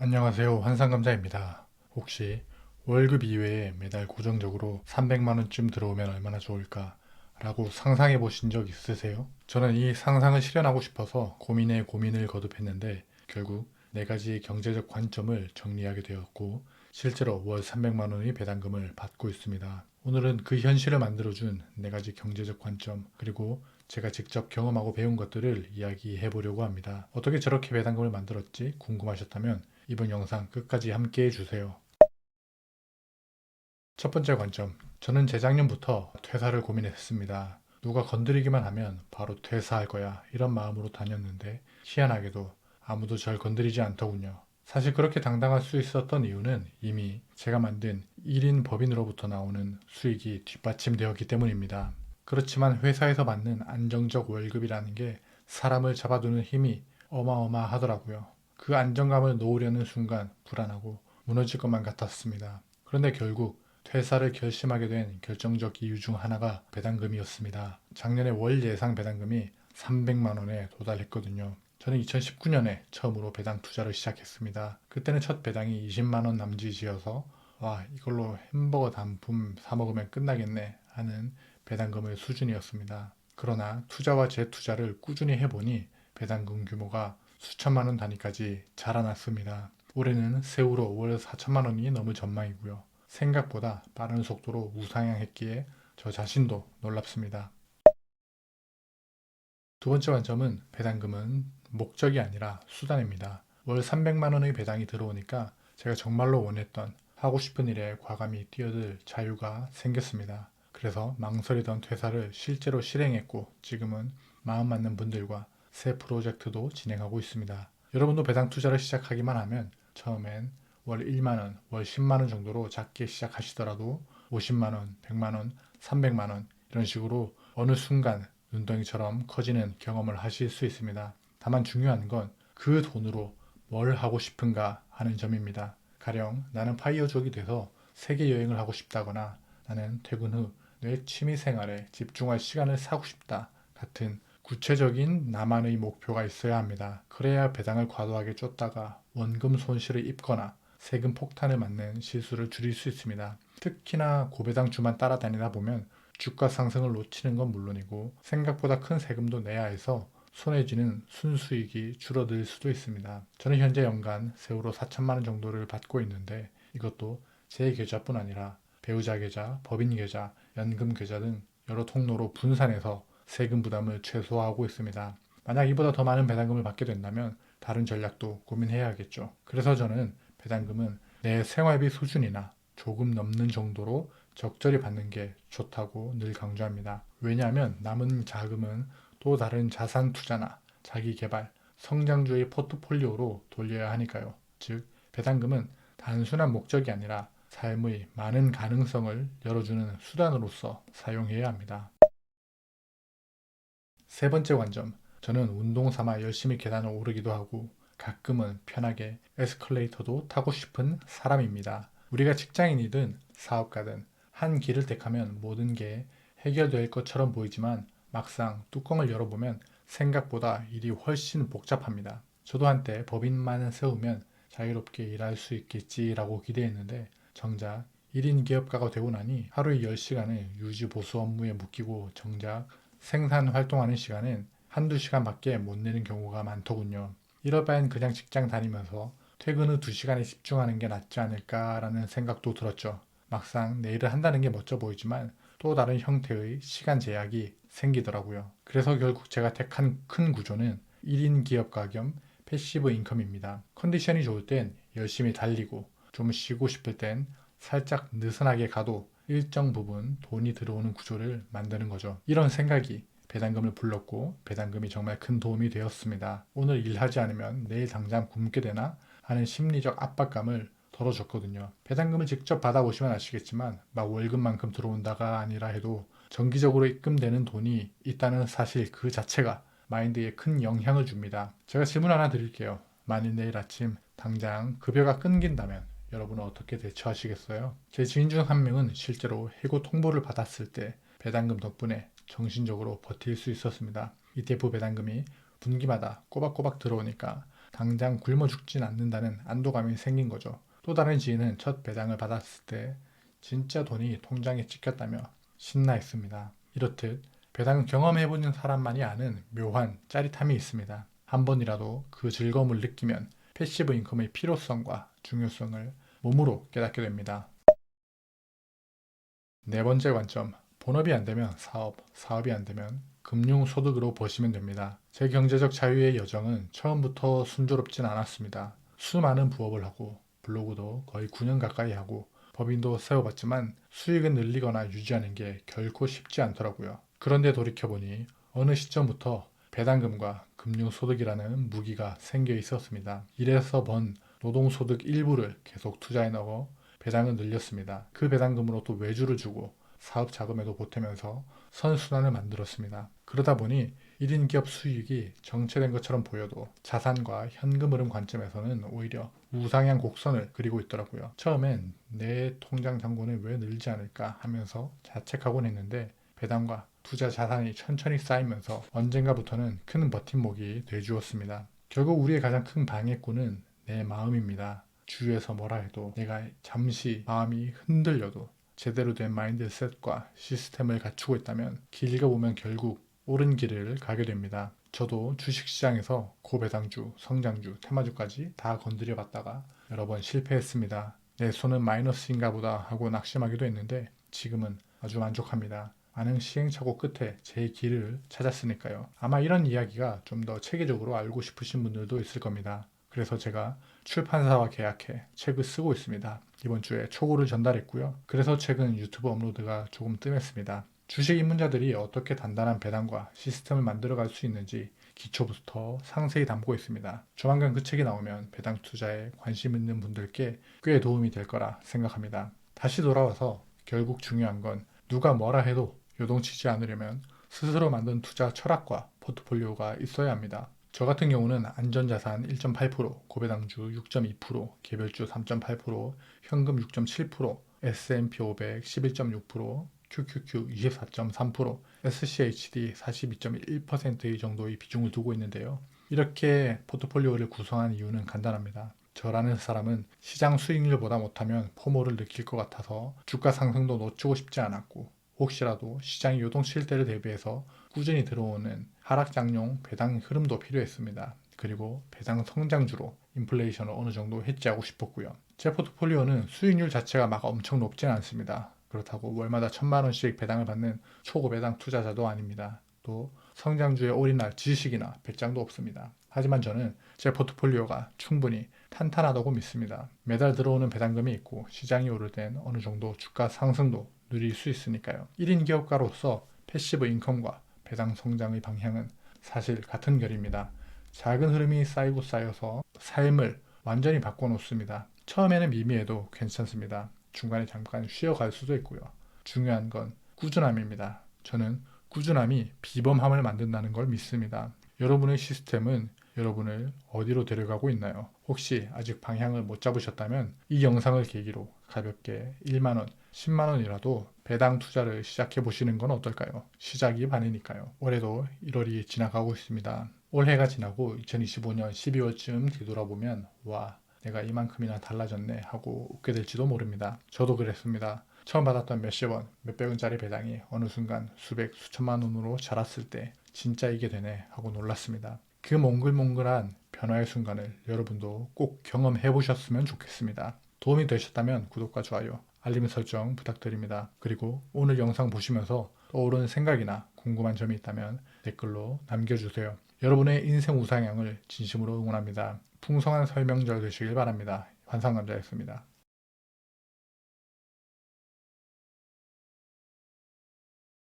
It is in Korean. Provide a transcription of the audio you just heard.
안녕하세요. 환상감자입니다. 혹시 월급 이외에 매달 고정적으로 300만원쯤 들어오면 얼마나 좋을까? 라고 상상해 보신 적 있으세요? 저는 이 상상을 실현하고 싶어서 고민에 고민을 거듭했는데 결국 네 가지 경제적 관점을 정리하게 되었고 실제로 월 300만원의 배당금을 받고 있습니다. 오늘은 그 현실을 만들어준 네 가지 경제적 관점 그리고 제가 직접 경험하고 배운 것들을 이야기해 보려고 합니다. 어떻게 저렇게 배당금을 만들었지 궁금하셨다면 이번 영상 끝까지 함께 해주세요. 첫 번째 관점. 저는 재작년부터 퇴사를 고민했습니다. 누가 건드리기만 하면 바로 퇴사할 거야. 이런 마음으로 다녔는데 희한하게도 아무도 절 건드리지 않더군요. 사실 그렇게 당당할 수 있었던 이유는 이미 제가 만든 1인 법인으로부터 나오는 수익이 뒷받침되었기 때문입니다. 그렇지만 회사에서 받는 안정적 월급이라는 게 사람을 잡아두는 힘이 어마어마하더라고요. 그 안정감을 놓으려는 순간 불안하고 무너질 것만 같았습니다. 그런데 결국 퇴사를 결심하게 된 결정적 이유 중 하나가 배당금이었습니다. 작년에 월 예상 배당금이 300만 원에 도달했거든요. 저는 2019년에 처음으로 배당 투자를 시작했습니다. 그때는 첫 배당이 20만 원 남짓이어서 와, 이걸로 햄버거 단품 사 먹으면 끝나겠네 하는 배당금의 수준이었습니다. 그러나 투자와 재투자를 꾸준히 해보니 배당금 규모가 수천만 원 단위까지 자라났습니다. 올해는 새우로 월 4천만 원이 넘을 전망이고요. 생각보다 빠른 속도로 우상향했기에 저 자신도 놀랍습니다. 두 번째 관점은 배당금은 목적이 아니라 수단입니다. 월 300만 원의 배당이 들어오니까 제가 정말로 원했던 하고 싶은 일에 과감히 뛰어들 자유가 생겼습니다. 그래서 망설이던 퇴사를 실제로 실행했고 지금은 마음 맞는 분들과 새 프로젝트도 진행하고 있습니다. 여러분도 배당 투자를 시작하기만 하면 처음엔 월 1만원, 월 10만원 정도로 작게 시작하시더라도 50만원, 100만원, 300만원 이런 식으로 어느 순간 눈덩이처럼 커지는 경험을 하실 수 있습니다. 다만 중요한 건 그 돈으로 뭘 하고 싶은가 하는 점입니다. 가령 나는 파이어족이 돼서 세계 여행을 하고 싶다거나 나는 퇴근 후 내 취미 생활에 집중할 시간을 사고 싶다 같은 구체적인 나만의 목표가 있어야 합니다. 그래야 배당을 과도하게 쫓다가 원금 손실을 입거나 세금 폭탄을 맞는 실수를 줄일 수 있습니다. 특히나 고배당주만 따라다니다 보면 주가 상승을 놓치는 건 물론이고 생각보다 큰 세금도 내야 해서 손에 쥐는 순수익이 줄어들 수도 있습니다. 저는 현재 연간 세후로 4천만 원 정도를 받고 있는데 이것도 제 계좌뿐 아니라 배우자 계좌, 법인 계좌, 연금 계좌 등 여러 통로로 분산해서 세금 부담을 최소화하고 있습니다. 만약 이보다 더 많은 배당금을 받게 된다면 다른 전략도 고민해야겠죠. 그래서 저는 배당금은 내 생활비 수준이나 조금 넘는 정도로 적절히 받는 게 좋다고 늘 강조합니다. 왜냐하면 남은 자금은 또 다른 자산 투자나 자기 개발, 성장주의 포트폴리오로 돌려야 하니까요. 즉, 배당금은 단순한 목적이 아니라 삶의 많은 가능성을 열어주는 수단으로서 사용해야 합니다. 세 번째 관점. 저는 운동 삼아 열심히 계단을 오르기도 하고 가끔은 편하게 에스컬레이터도 타고 싶은 사람입니다. 우리가 직장인이든 사업가든 한 길을 택하면 모든 게 해결될 것처럼 보이지만 막상 뚜껑을 열어보면 생각보다 일이 훨씬 복잡합니다. 저도 한때 법인만 세우면 자유롭게 일할 수 있겠지라고 기대했는데 정작 1인 기업가가 되고 나니 하루에 10시간을 유지 보수 업무에 묶이고 정작 생산 활동하는 시간은 한두 시간밖에 못 내는 경우가 많더군요. 이럴 바엔 그냥 직장 다니면서 퇴근 후 2시간에 집중하는 게 낫지 않을까라는 생각도 들었죠. 막상 내 일을 한다는 게 멋져 보이지만 또 다른 형태의 시간 제약이 생기더라고요. 그래서 결국 제가 택한 큰 구조는 1인 기업가 겸 패시브 인컴입니다. 컨디션이 좋을 땐 열심히 달리고 좀 쉬고 싶을 땐 살짝 느슨하게 가도 일정 부분 돈이 들어오는 구조를 만드는 거죠. 이런 생각이 배당금을 불렀고 배당금이 정말 큰 도움이 되었습니다. 오늘 일하지 않으면 내일 당장 굶게 되나 하는 심리적 압박감을 덜어줬거든요. 배당금을 직접 받아보시면 아시겠지만 막 월급만큼 들어온다가 아니라 해도 정기적으로 입금되는 돈이 있다는 사실 그 자체가 마인드에 큰 영향을 줍니다. 제가 질문 하나 드릴게요. 만일 내일 아침 당장 급여가 끊긴다면 여러분은 어떻게 대처하시겠어요? 제 지인 중 한 명은 실제로 해고 통보를 받았을 때 배당금 덕분에 정신적으로 버틸 수 있었습니다. ETF 배당금이 분기마다 꼬박꼬박 들어오니까 당장 굶어 죽진 않는다는 안도감이 생긴 거죠. 또 다른 지인은 첫 배당을 받았을 때 진짜 돈이 통장에 찍혔다며 신나 했습니다. 이렇듯 배당을 경험해보는 사람만이 아는 묘한 짜릿함이 있습니다. 한 번이라도 그 즐거움을 느끼면 패시브 인컴의 필요성과 중요성을 몸으로 깨닫게 됩니다. 네 번째 관점, 본업이 안 되면 사업, 사업이 안 되면 금융소득으로 보시면 됩니다. 제 경제적 자유의 여정은 처음부터 순조롭진 않았습니다. 수많은 부업을 하고 블로그도 거의 9년 가까이 하고 법인도 세워봤지만 수익은 늘리거나 유지하는 게 결코 쉽지 않더라고요. 그런데 돌이켜보니 어느 시점부터 배당금과 금융소득이라는 무기가 생겨 있었습니다. 일해서 번 노동소득 일부를 계속 투자해 넣어 배당을 늘렸습니다. 그 배당금으로 또 외주를 주고 사업 자금에도 보태면서 선순환을 만들었습니다. 그러다 보니 1인 기업 수익이 정체된 것처럼 보여도 자산과 현금 흐름 관점에서는 오히려 우상향 곡선을 그리고 있더라고요. 처음엔 내 통장 잔고는 왜 늘지 않을까 하면서 자책하곤 했는데 배당과 투자 자산이 천천히 쌓이면서 언젠가부터는 큰 버팀목이 돼주었습니다. 결국 우리의 가장 큰 방해꾼은 내 마음입니다. 주위에서 뭐라 해도 내가 잠시 마음이 흔들려도 제대로 된 마인드셋과 시스템을 갖추고 있다면 길게 보면 결국 옳은 길을 가게 됩니다. 저도 주식시장에서 고배당주, 성장주, 테마주까지 다 건드려 봤다가 여러 번 실패했습니다. 내 손은 마이너스인가 보다 하고 낙심하기도 했는데 지금은 아주 만족합니다. 많은 시행착오 끝에 제 길을 찾았으니까요. 아마 이런 이야기가 좀 더 체계적으로 알고 싶으신 분들도 있을 겁니다. 그래서 제가 출판사와 계약해 책을 쓰고 있습니다. 이번 주에 초고를 전달했고요. 그래서 최근 유튜브 업로드가 조금 뜸했습니다. 주식 입문자들이 어떻게 단단한 배당과 시스템을 만들어갈 수 있는지 기초부터 상세히 담고 있습니다. 조만간 그 책이 나오면 배당 투자에 관심 있는 분들께 꽤 도움이 될 거라 생각합니다. 다시 돌아와서 결국 중요한 건 누가 뭐라 해도 요동치지 않으려면 스스로 만든 투자 철학과 포트폴리오가 있어야 합니다. 저 같은 경우는 안전자산 1.8%, 고배당주 6.2%, 개별주 3.8%, 현금 6.7%, S&P 500 11.6%, QQQ 24.3%, SCHD 42.1% 정도의 비중을 두고 있는데요. 이렇게 포트폴리오를 구성한 이유는 간단합니다. 저라는 사람은 시장 수익률보다 못하면 포모를 느낄 것 같아서 주가 상승도 놓치고 싶지 않았고 혹시라도 시장이 요동칠 때를 대비해서 꾸준히 들어오는 하락장용 배당 흐름도 필요했습니다. 그리고 배당 성장주로 인플레이션을 어느 정도 해지하고 싶었고요. 제 포트폴리오는 수익률 자체가 막 엄청 높진 않습니다. 그렇다고 월마다 1,000만 원씩 배당을 받는 초고배당 투자자도 아닙니다. 또 성장주에 올인할 지식이나 배짱도 없습니다. 하지만 저는 제 포트폴리오가 충분히 탄탄하다고 믿습니다. 매달 들어오는 배당금이 있고 시장이 오를 땐 어느 정도 주가 상승도 누릴 수 있으니까요. 1인 기업가로서 패시브 인컴과 배당 성장의 방향은 사실 같은 결입니다. 작은 흐름이 쌓이고 쌓여서 삶을 완전히 바꿔놓습니다. 처음에는 미미해도 괜찮습니다. 중간에 잠깐 쉬어갈 수도 있고요. 중요한 건 꾸준함입니다. 저는 꾸준함이 비범함을 만든다는 걸 믿습니다. 여러분의 시스템은 여러분을 어디로 데려가고 있나요? 혹시 아직 방향을 못 잡으셨다면 이 영상을 계기로 가볍게 1만원, 10만원이라도 배당 투자를 시작해 보시는 건 어떨까요? 시작이 반이니까요. 올해도 1월이 지나가고 있습니다. 올해가 지나고 2025년 12월쯤 뒤돌아보면 와, 내가 이만큼이나 달라졌네 하고 웃게 될지도 모릅니다. 저도 그랬습니다. 처음 받았던 몇십 원, 몇백 원짜리 배당이 어느 순간 수백, 수천만 원으로 자랐을 때 진짜 이게 되네 하고 놀랐습니다. 그 몽글몽글한 변화의 순간을 여러분도 꼭 경험해 보셨으면 좋겠습니다. 도움이 되셨다면 구독과 좋아요, 알림 설정 부탁드립니다. 그리고 오늘 영상 보시면서 떠오르는 생각이나 궁금한 점이 있다면 댓글로 남겨주세요. 여러분의 인생 우상향을 진심으로 응원합니다. 풍성한 설명절 되시길 바랍니다. 환상남자였습니다.